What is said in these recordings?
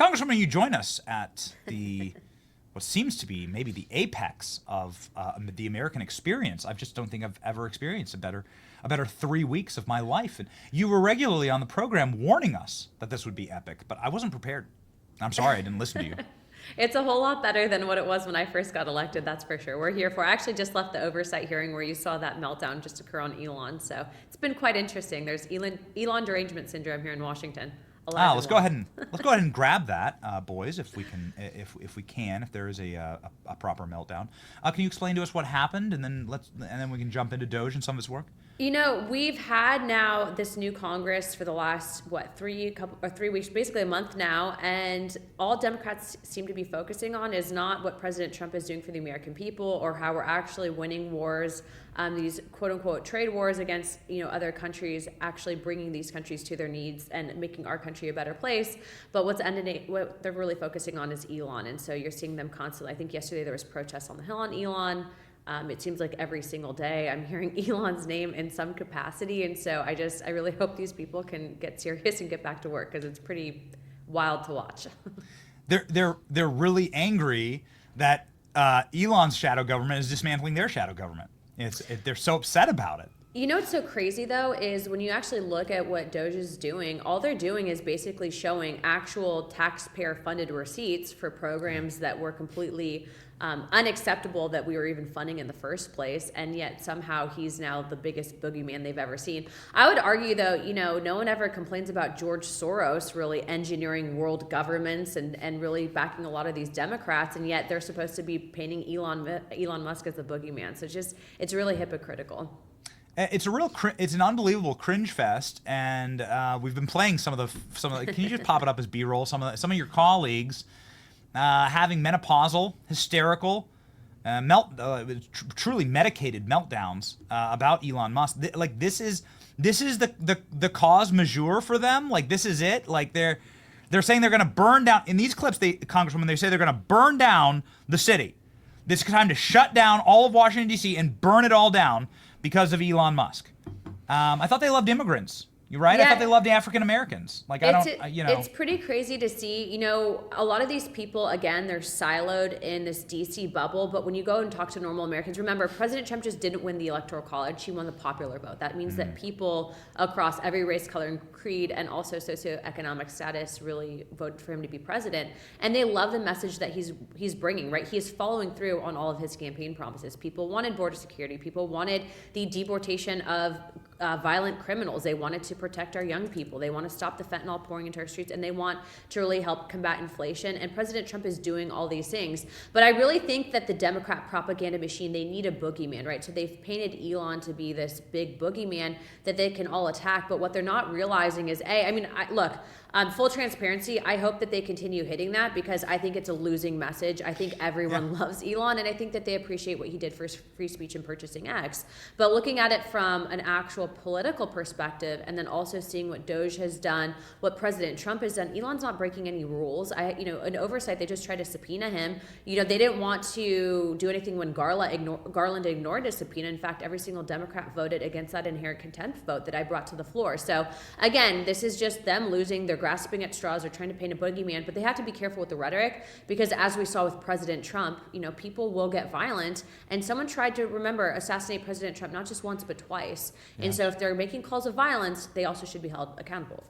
Congresswoman, you join us at what seems to be maybe the apex of the American experience. I just don't think I've ever experienced a better 3 weeks of my life. And you were regularly on the program warning us that this would be epic, but I wasn't prepared. I'm sorry I didn't listen to you. It's a whole lot better than what it was when I first got elected, that's for sure. We're here for, I actually just left the oversight hearing where you saw that meltdown just occur on Elon. So it's been quite interesting. There's Elon derangement syndrome here in Washington. Let's go ahead and grab that, boys, if we can, if there is a proper meltdown. Can you explain to us what happened, and then we can jump into Doge and some of its work? You know, we've had now this new Congress for the last 3 weeks, basically a month now, and all Democrats seem to be focusing on is not what President Trump is doing for the American people or how we're actually winning wars, these quote unquote trade wars against other countries, actually bringing these countries to their needs and making our country a better place. But what they're really focusing on is Elon, and so you're seeing them constantly. I think yesterday there was protests on the Hill on Elon. It seems like every single day I'm hearing Elon's name in some capacity. And so I really hope these people can get serious and get back to work, because it's pretty wild to watch. They're really angry that Elon's shadow government is dismantling their shadow government. They're so upset about it. You know what's so crazy, though, is when you actually look at what Doge is doing, all they're doing is basically showing actual taxpayer-funded receipts for programs that were completely unacceptable that we were even funding in the first place, and yet somehow he's now the biggest boogeyman they've ever seen. I would argue, though, no one ever complains about George Soros really engineering world governments and really backing a lot of these Democrats, and yet they're supposed to be painting Elon Musk as the boogeyman. So it's really hypocritical. It's an unbelievable cringe fest, and we've been playing some of the. Can you just pop it up as B-roll? Some of your colleagues having menopausal, hysterical, truly medicated meltdowns about Elon Musk. This is the cause majeure for them. Like, this is it. Like, they're saying they're going to burn down in these clips. Congresswoman, they say they're going to burn down the city. This is time to shut down all of Washington D.C. and burn it all down because of Elon Musk. I thought they loved immigrants. You're right. Yeah. I thought they loved African Americans. It's pretty crazy to see. A lot of these people, again, they're siloed in this DC bubble. But when you go and talk to normal Americans, remember, President Trump just didn't win the Electoral College. He won the popular vote. That means that people across every race, color, and creed, and also socioeconomic status, really voted for him to be president. And they love the message that he's bringing. Right, he is following through on all of his campaign promises. People wanted border security. People wanted the deportation of violent criminals. They wanted to protect our young people. They want to stop the fentanyl pouring into our streets, and they want to really help combat inflation. And President Trump is doing all these things. But I really think that the Democrat propaganda machine, they need a boogeyman, right? So they've painted Elon to be this big boogeyman that they can all attack. But what they're not realizing is, look, full transparency, I hope that they continue hitting that, because I think it's a losing message. I think everyone loves Elon, and I think that they appreciate what he did for free speech and purchasing X. But looking at it from an actual political perspective, and then also seeing what Doge has done, what President Trump has done, Elon's not breaking any rules. An oversight, they just tried to subpoena him. They didn't want to do anything when Garland ignored a subpoena. In fact, every single Democrat voted against that inherent contempt vote that I brought to the floor. So again, this is just them losing. They're grasping at straws. They're trying to paint a boogeyman, but they have to be careful with the rhetoric, because as we saw with President Trump, people will get violent, and someone tried to, assassinate President Trump not just once but twice. Yeah. And so if they're making calls of violence, they also should be held accountable.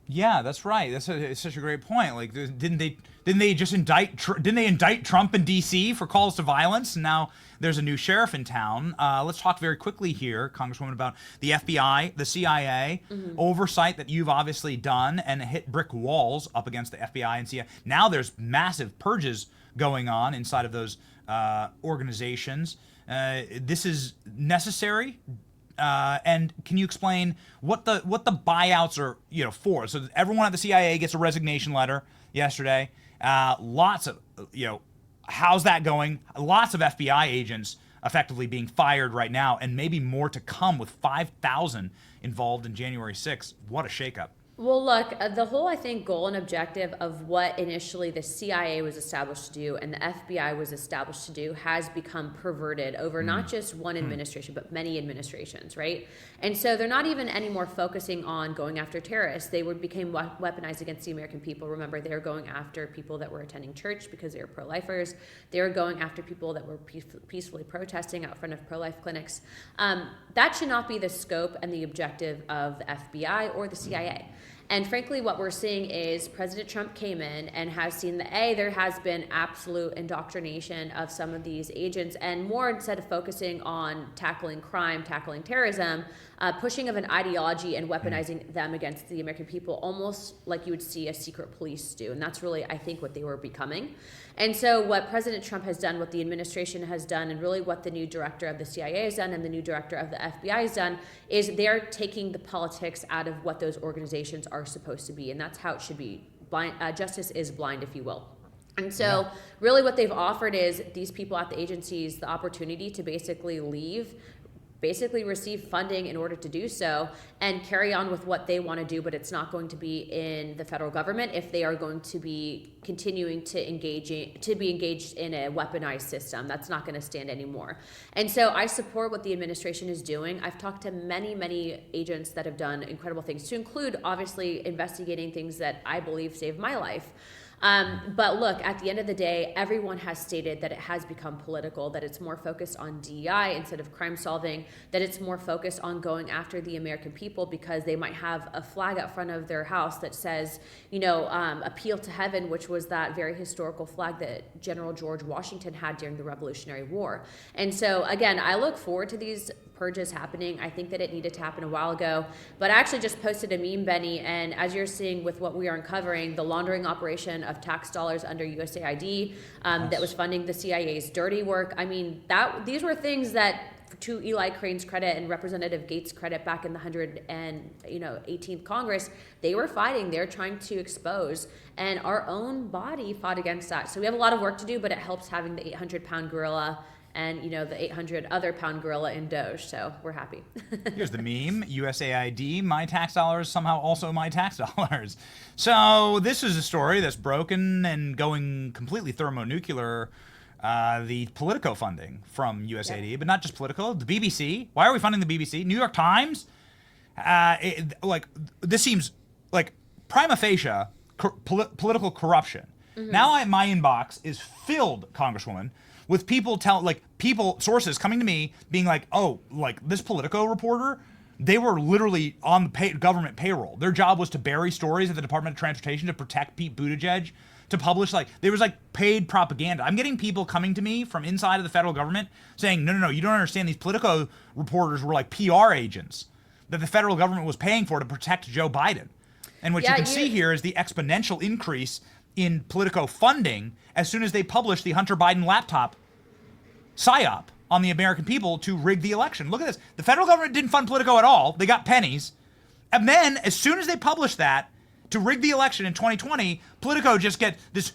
Yeah, that's right. It's such a great point. Like, didn't they just indict Trump in D.C. for calls to violence? And now there's a new sheriff in town. Let's talk very quickly here, Congresswoman, about the FBI, the CIA, oversight that you've obviously done and hit brick walls up against the FBI and CIA. Now there's massive purges going on inside of those organizations. This is necessary. And can you explain what the buyouts are for? So everyone at the CIA gets a resignation letter yesterday. Lots of how's that going? Lots of FBI agents effectively being fired right now, and maybe more to come with 5,000 involved in January 6th. What a shakeup. Well, look, the whole, I think, goal and objective of what initially the CIA was established to do and the FBI was established to do has become perverted over not just one administration, but many administrations, right? And so they're not even anymore focusing on going after terrorists. They became weaponized against the American people. Remember, they were going after people that were attending church because they were pro-lifers. They were going after people that were peacefully protesting out front of pro-life clinics. That should not be the scope and the objective of the FBI or the CIA. And frankly, what we're seeing is President Trump came in and has seen that there has been absolute indoctrination of some of these agents, and more, instead of focusing on tackling crime, tackling terrorism, pushing of an ideology and weaponizing them against the American people, almost like you would see a secret police do. And that's really, I think, what they were becoming. And so what President Trump has done, what the administration has done, and really what the new director of the CIA has done and the new director of the FBI has done, is they're taking the politics out of what those organizations are supposed to be. And that's how it should be. Justice is blind, if you will. And so really what they've offered is these people at the agencies the opportunity to basically leave, basically receive funding in order to do so and carry on with what they want to do, but it's not going to be in the federal government if they are going to be continuing to be engaged in a weaponized system. That's not going to stand anymore. And so I support what the administration is doing. I've talked to many agents that have done incredible things, to include obviously investigating things that I believe saved my life. But look, at the end of the day, everyone has stated that it has become political, that it's more focused on DEI instead of crime solving, that it's more focused on going after the American people because they might have a flag out front of their house that says, appeal to heaven, which was that very historical flag that General George Washington had during the Revolutionary War. And so, again, I look forward to these purges happening. I think that it needed to happen a while ago. But I actually just posted a meme, Benny, and as you're seeing with what we are uncovering, the laundering operation of tax dollars under USAID that was funding the CIA's dirty work. I mean, these were things that, to Eli Crane's credit and Representative Gates' credit, back in the 118th Congress, they were fighting. They're trying to expose, and our own body fought against that. So we have a lot of work to do, but it helps having the 800-pound gorilla and the 800 other pound gorilla in Doge. So we're happy. Here's the meme: USAID, my tax dollars, somehow also my tax dollars. So this is a story that's broken and going completely thermonuclear. The Politico funding from USAID, but not just Politico, the BBC. Why are we funding the BBC? New York Times. This seems like prima facie political corruption. Now my inbox is filled, Congresswoman, with people sources coming to me being like, oh, like this Politico reporter, they were literally on the government payroll. Their job was to bury stories at the Department of Transportation to protect Pete Buttigieg, to publish, there was paid propaganda. I'm getting people coming to me from inside of the federal government saying, no, you don't understand. These Politico reporters were like PR agents that the federal government was paying for to protect Joe Biden. And what you can see here is the exponential increase in Politico funding as soon as they published the Hunter Biden laptop psyop on the American people to rig the election. Look at this. The federal government didn't fund Politico at all. They got pennies. And then as soon as they published that to rig the election in 2020, Politico just get this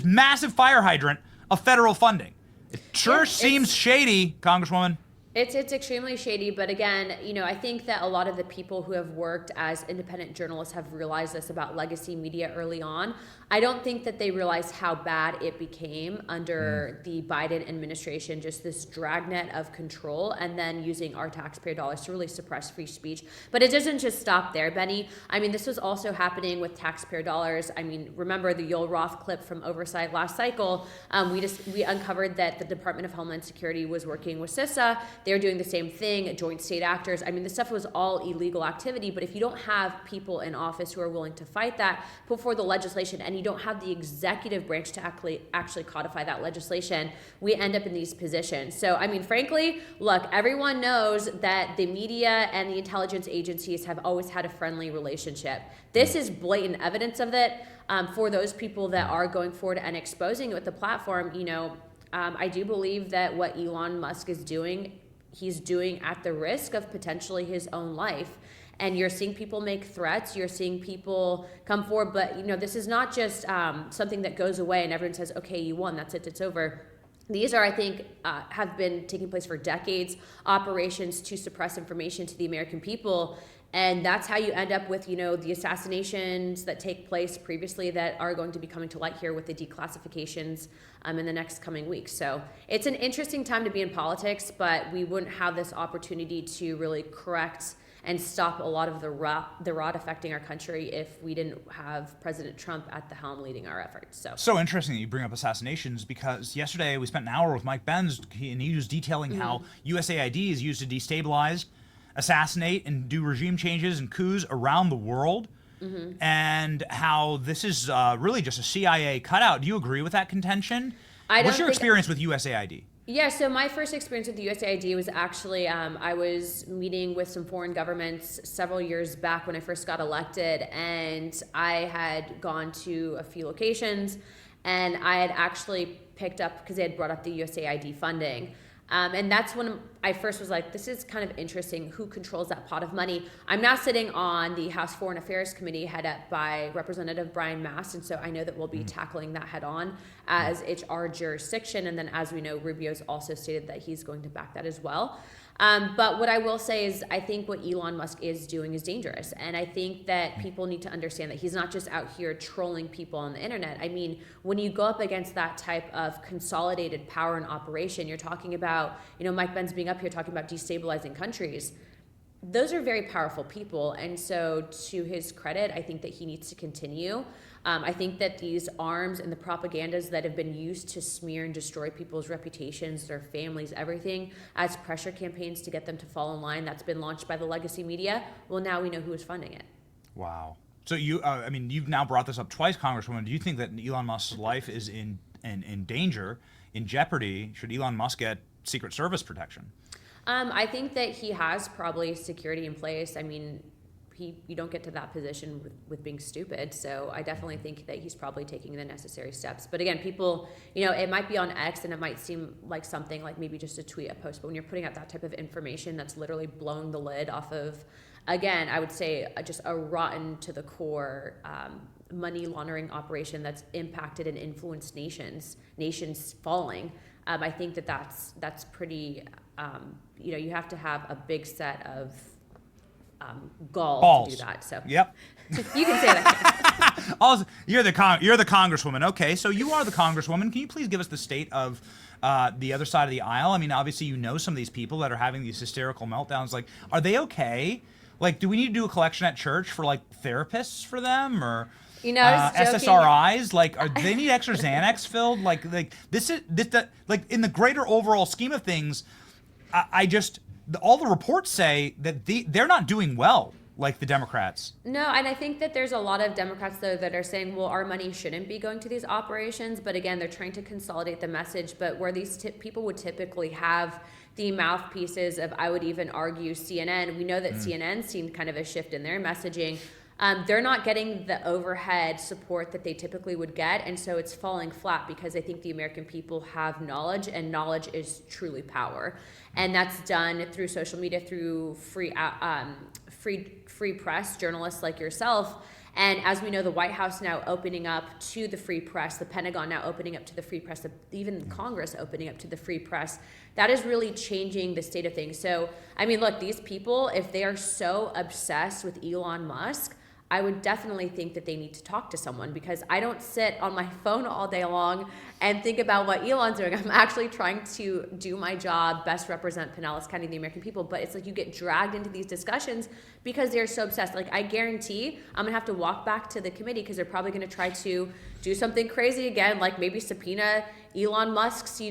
massive fire hydrant of federal funding. It sure seems shady, Congresswoman. It's extremely shady, but again, I think that a lot of the people who have worked as independent journalists have realized this about legacy media early on. I don't think that they realized how bad it became under the Biden administration, just this dragnet of control, and then using our taxpayer dollars to really suppress free speech. But it doesn't just stop there, Benny. I mean, this was also happening with taxpayer dollars. I mean, remember the Yoel Roth clip from Oversight last cycle? We uncovered that the Department of Homeland Security was working with CISA. They're doing the same thing, joint state actors. I mean, this stuff was all illegal activity, but if you don't have people in office who are willing to fight that, put forward the legislation, and you don't have the executive branch to actually codify that legislation, we end up in these positions. So, I mean, frankly, look, everyone knows that the media and the intelligence agencies have always had a friendly relationship. This is blatant evidence of it. For those people that are going forward and exposing it with the platform, I do believe that what Elon Musk is doing, he's doing at the risk of potentially his own life. And you're seeing people make threats, you're seeing people come forward, but this is not just something that goes away and everyone says, okay, you won, that's it, it's over. These are, I think, have been taking place for decades, operations to suppress information to the American people. And that's how you end up with, the assassinations that take place previously that are going to be coming to light here with the declassifications in the next coming weeks. So it's an interesting time to be in politics, but we wouldn't have this opportunity to really correct and stop a lot of the rot affecting our country if we didn't have President Trump at the helm leading our efforts. So interesting that you bring up assassinations, because yesterday we spent an hour with Mike Benz, and he was detailing how USAID is used to destabilize, assassinate, and do regime changes and coups around the world, and how this is really just a CIA cutout. Do you agree with that contention? What's your experience with USAID? Yeah, so my first experience with the USAID was actually, I was meeting with some foreign governments several years back when I first got elected, and I had gone to a few locations, and I had actually picked up, because they had brought up the USAID funding. And that's when I first was like, this is kind of interesting. Who controls that pot of money? I'm now sitting on the House Foreign Affairs Committee head up by Representative Brian Mast. And so I know that we'll be tackling that head on as it's our jurisdiction. And then as we know, Rubio's also stated that he's going to back that as well. But what I will say is I think what Elon Musk is doing is dangerous. And I think that people need to understand that he's not just out here trolling people on the internet. I mean, when you go up against that type of consolidated power and operation, you're talking about, Mike Benz being up here talking about destabilizing countries. Those are very powerful people. And so to his credit, I think that he needs to continue. I think that these arms and the propagandas that have been used to smear and destroy people's reputations, their families, everything, as pressure campaigns to get them to fall in line, that's been launched by the legacy media. Well, now we know who is funding it. Wow. So you've now brought this up twice, Congresswoman. Do you think that Elon Musk's life is in danger, in jeopardy? Should Elon Musk get Secret Service protection? I think that he has probably security in place. I mean, you don't get to that position with being stupid. So I definitely think that he's probably taking the necessary steps. But again, people, it might be on X and it might seem like something like maybe just a tweet, a post. But when you're putting out that type of information that's literally blowing the lid off of, again, I would say just a rotten to the core money laundering operation that's impacted and influenced nations falling. I think that's pretty, you have to have a big set of balls to do that. So yep. You can say that. Also, you're the Congresswoman. Okay, so you are the Congresswoman. Can you please give us the state of the other side of the aisle? I mean, obviously some of these people that are having these hysterical meltdowns. Like, are they okay? Like, do we need to do a collection at church for like therapists for them, or SSRIs? Like, they need extra Xanax filled? Like like in the greater overall scheme of things, all the reports say that they're not doing well, like the Democrats. No, and I think that there's a lot of Democrats, though, that are saying, well, our money shouldn't be going to these operations. But again, they're trying to consolidate the message. But where these people would typically have the mouthpieces of, I would even argue, CNN, we know that CNN's seen kind of a shift in their messaging. They're not getting the overhead support that they typically would get, and so it's falling flat because I think the American people have knowledge, and knowledge is truly power, and that's done through social media, through free press, journalists like yourself. And as we know, the White House now opening up to the free press, the Pentagon now opening up to the free press, even Congress opening up to the free press. That is really changing the state of things. So, I mean, look, these people, if they are so obsessed with Elon Musk, I would definitely think that they need to talk to someone, because I don't sit on my phone all day long and think about what Elon's doing. I'm actually trying to do my job, best represent Pinellas County and the American people. But it's like you get dragged into these discussions because they're so obsessed. Like, I guarantee I'm gonna have to walk back to the committee because they're probably gonna try to do something crazy again, like maybe subpoena Elon Musk's,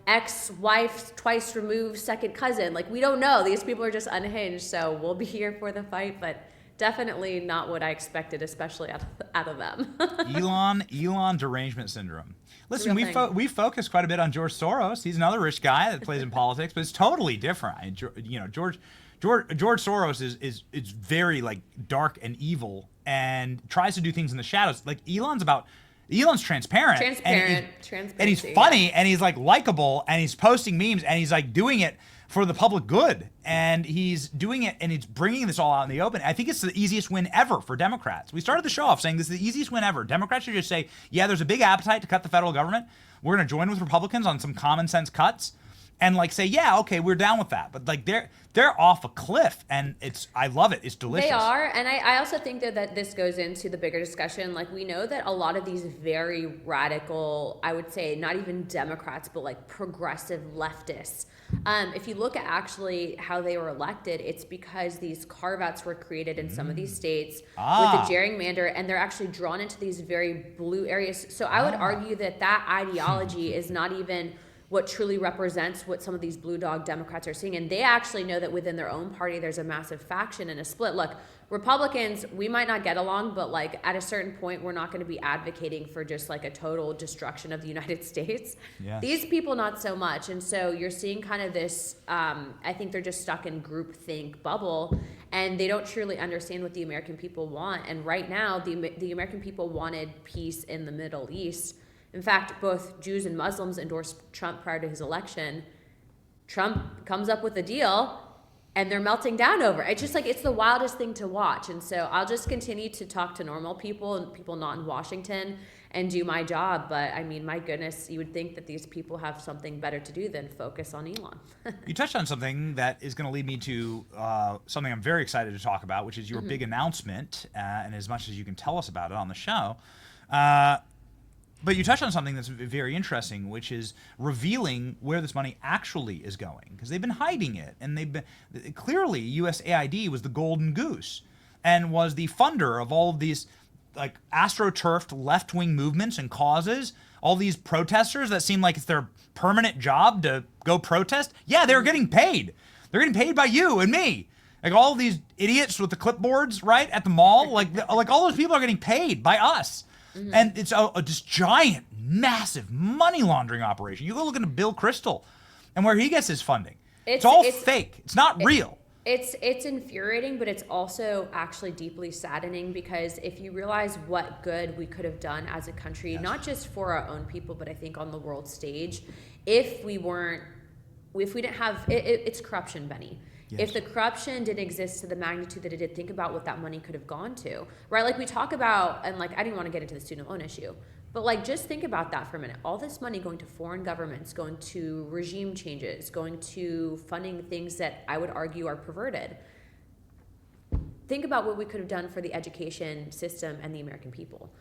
ex-wife, twice removed second cousin. Like, we don't know. These people are just unhinged. So we'll be here for the fight, but definitely not what I expected, especially out of them. Elon derangement syndrome. Listen, we focus quite a bit on George Soros. He's another rich guy that plays in politics, but it's totally different. George Soros is very like dark and evil and tries to do things in the shadows. Like Elon's transparent. And he's funny, and he's like likable, and he's posting memes, and he's like doing it for the public good, and he's doing it, and he's bringing this all out in the open. I think it's the easiest win ever for Democrats. We started the show off saying this is the easiest win ever. Democrats should just say, yeah, there's a big appetite to cut the federal government. We're going to join with Republicans on some common sense cuts, and like say, yeah, okay, we're down with that. But like they're off a cliff, and I love it. It's delicious. They are, and I also think that this goes into the bigger discussion. Like, we know that a lot of these very radical, I would say, not even Democrats, but like progressive leftists, if you look at actually how they were elected, it's because these carve-outs were created in some of these states with the gerrymander, and they're actually drawn into these very blue areas. So I would argue that ideology is not even what truly represents what some of these blue dog Democrats are seeing. And they actually know that within their own party, there's a massive faction and a split. Look, Republicans, we might not get along, but like at a certain point, we're not going to be advocating for just like a total destruction of the United States. Yes. These people, not so much. And so you're seeing kind of this, I think they're just stuck in groupthink bubble, and they don't truly understand what the American people want. And right now, the American people wanted peace in the Middle East. In fact, both Jews and Muslims endorsed Trump prior to his election. Trump comes up with a deal, and they're melting down over it. It's just like, it's the wildest thing to watch. And so I'll just continue to talk to normal people and people not in Washington and do my job. But I mean, my goodness, you would think that these people have something better to do than focus on Elon. You touched on something that is going to lead me to something I'm very excited to talk about, which is your big announcement, and as much as you can tell us about it on the show. But you touched on something that's very interesting, which is revealing where this money actually is going, because they've been hiding it, and clearly USAID was the golden goose and was the funder of all of these like astroturfed left-wing movements and causes. All these protesters that seem like it's their permanent job to go protest. Yeah, they're getting paid. They're getting paid by you and me. Like all these idiots with the clipboards, right, at the mall. Like all those people are getting paid by us. And it's this giant, massive money laundering operation. You go look into Bill Kristol and where he gets his funding. It's all fake. It's not real. It's infuriating, but it's also actually deeply saddening, because if you realize what good we could have done as a country, not just for our own people, but I think on the world stage, if we didn't have, it's corruption, Benny. Yes. If the corruption didn't exist to the magnitude that it did, think about what that money could have gone to, right? Like we talk about, and like, I didn't want to get into the student loan issue, but like, just think about that for a minute. All this money going to foreign governments, going to regime changes, going to funding things that I would argue are perverted. Think about what we could have done for the education system and the American people.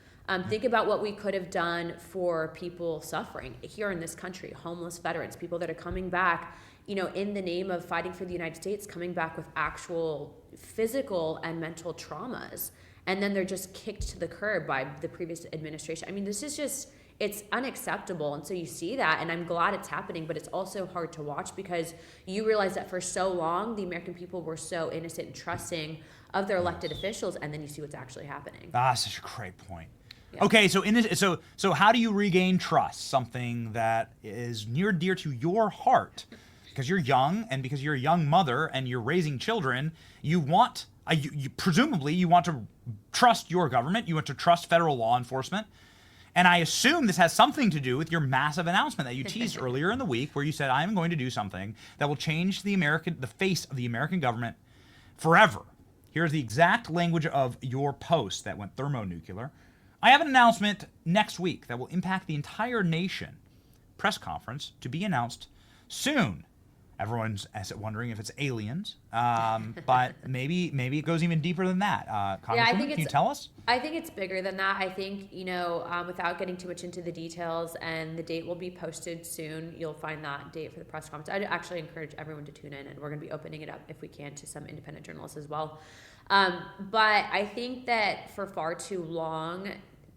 Think about what we could have done for people suffering here in this country, homeless veterans, people that are coming back, you know, in the name of fighting for the United States, coming back with actual physical and mental traumas. And then they're just kicked to the curb by the previous administration. I mean, this is just, it's unacceptable. And so you see that, and I'm glad it's happening, but it's also hard to watch, because you realize that for so long, the American people were so innocent and trusting of their elected officials, and then you see what's actually happening. Such a great point. Yeah. Okay, so how do you regain trust? Something that is near and dear to your heart, because you're young, and because you're a young mother and you're raising children. You want, presumably, you want to trust your government. You want to trust federal law enforcement, and I assume this has something to do with your massive announcement that you teased earlier in the week, where you said, "I'm going to do something that will change the face of the American government forever." Here's the exact language of your post that went thermonuclear. I have an announcement next week that will impact the entire nation. Press conference to be announced soon. Everyone's wondering if it's aliens, but maybe it goes even deeper than that. Congresswoman, can you tell us? I think it's bigger than that. I think, without getting too much into the details, and the date will be posted soon. You'll find that date for the press conference. I'd actually encourage everyone to tune in, and we're going to be opening it up, if we can, to some independent journalists as well. But I think that for far too long,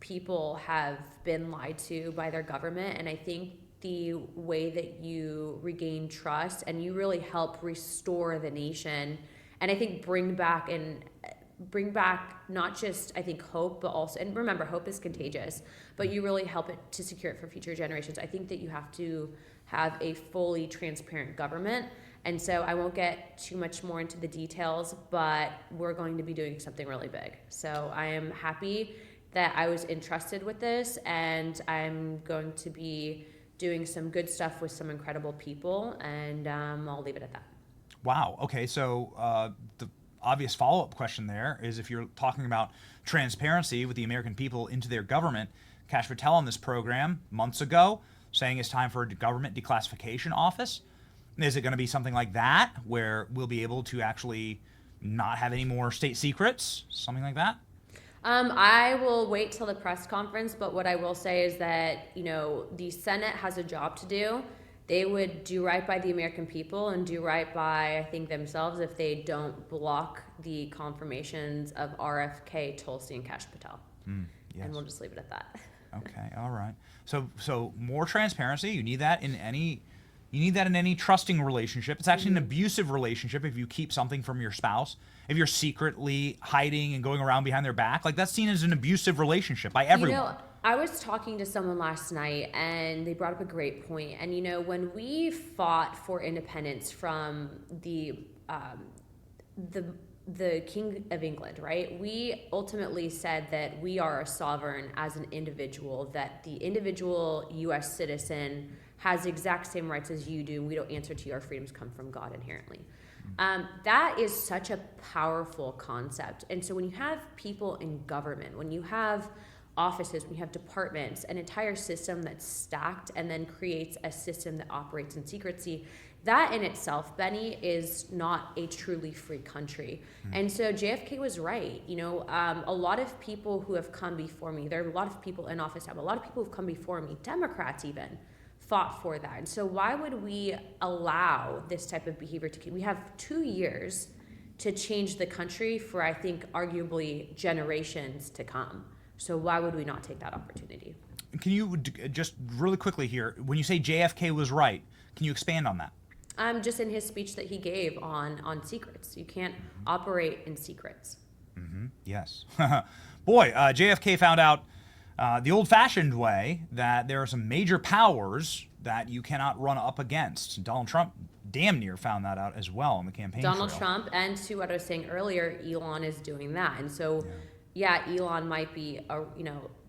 people have been lied to by their government, and I think the way that you regain trust and you really help restore the nation, and I think bring back not just, I think, hope, but also, and remember, hope is contagious, but you really help it to secure it for future generations. I think that you have to have a fully transparent government. And so I won't get too much more into the details, but we're going to be doing something really big. So I am happy that I was entrusted with this, and I'm going to be doing some good stuff with some incredible people, and I'll leave it at that. Wow. Okay. So the obvious follow-up question there is, if you're talking about transparency with the American people into their government, Kash Patel on this program months ago saying it's time for a government declassification office. Is it going to be something like that where we'll be able to actually not have any more state secrets? Something like that? I will wait till the press conference, but what I will say is that, the Senate has a job to do. They would do right by the American people and do right by, I think, themselves if they don't block the confirmations of RFK, Tulsi, and Kash Patel. Yes. And we'll just leave it at that. Okay, all right. So more transparency. You need that in any. You need that in any trusting relationship. It's actually an abusive relationship if you keep something from your spouse. If you're secretly hiding and going around behind their back, like that's seen as an abusive relationship by everyone. I was talking to someone last night and they brought up a great point. And when we fought for independence from the King of England, right? We ultimately said that we are a sovereign as an individual, that the individual U.S. citizen has the exact same rights as you do, and we don't answer to you. Our freedoms come from God inherently. That is such a powerful concept. And so when you have people in government, when you have offices, when you have departments, an entire system that's stacked and then creates a system that operates in secrecy, that in itself, Benny, is not a truly free country. And so JFK was right. A lot of people who have come before me, there are a lot of people in office now, a lot of people who've come before me, Democrats even, fought for that. And so why would we allow this type of behavior to we have 2 years to change the country for, I think, arguably generations to come. So why would we not take that opportunity? Can you just really quickly here, when you say JFK was right, can you expand on that? Just in his speech that he gave on secrets. You can't operate in secrets. Yes. Boy, JFK found out the old-fashioned way that there are some major powers that you cannot run up against. Donald Trump damn near found that out as well on the campaign Donald trail. Trump, and to what I was saying earlier, Elon is doing that. And so, yeah, Elon might be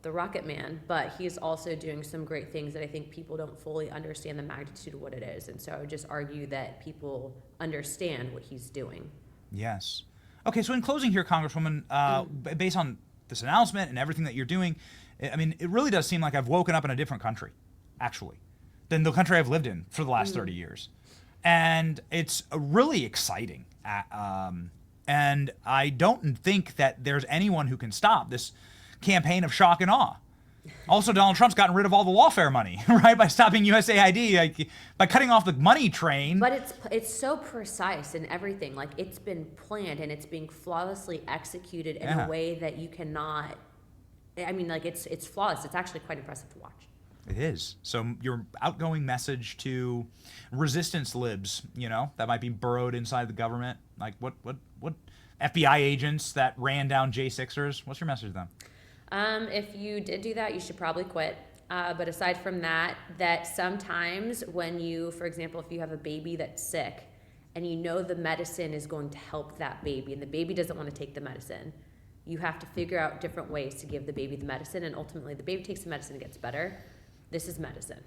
the rocket man, but he's also doing some great things that I think people don't fully understand the magnitude of what it is. And so I would just argue that people understand what he's doing. Yes. Okay, so in closing here, Congresswoman, based on this announcement and everything that you're doing, I mean, it really does seem like I've woken up in a different country, actually, than the country I've lived in for the last 30 years. And it's really exciting. And I don't think that there's anyone who can stop this campaign of shock and awe. Also, Donald Trump's gotten rid of all the lawfare money, right, by stopping USAID, by cutting off the money train. But it's so precise in everything. Like, it's been planned and it's being flawlessly executed in a way that you cannot. I mean, like, it's flawless. It's actually quite impressive to watch. It is. So your outgoing message to resistance libs, that might be burrowed inside the government, like what FBI agents that ran down J6ers, what's your message to them? If you did do that, you should probably quit. But aside from that sometimes when you, for example, if you have a baby that's sick and the medicine is going to help that baby and the baby doesn't want to take the medicine, you have to figure out different ways to give the baby the medicine, and ultimately the baby takes the medicine and gets better. This is medicine.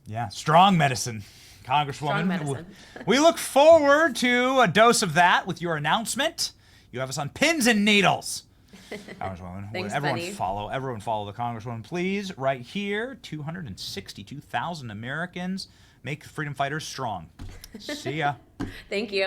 Yeah. Strong medicine, Congresswoman. Strong medicine. We look forward to a dose of that with your announcement. You have us on pins and needles. Congresswoman. Thanks, everyone Benny. Everyone follow the Congresswoman, please. Right here, 262,000 Americans make freedom fighters strong. See ya. Thank you.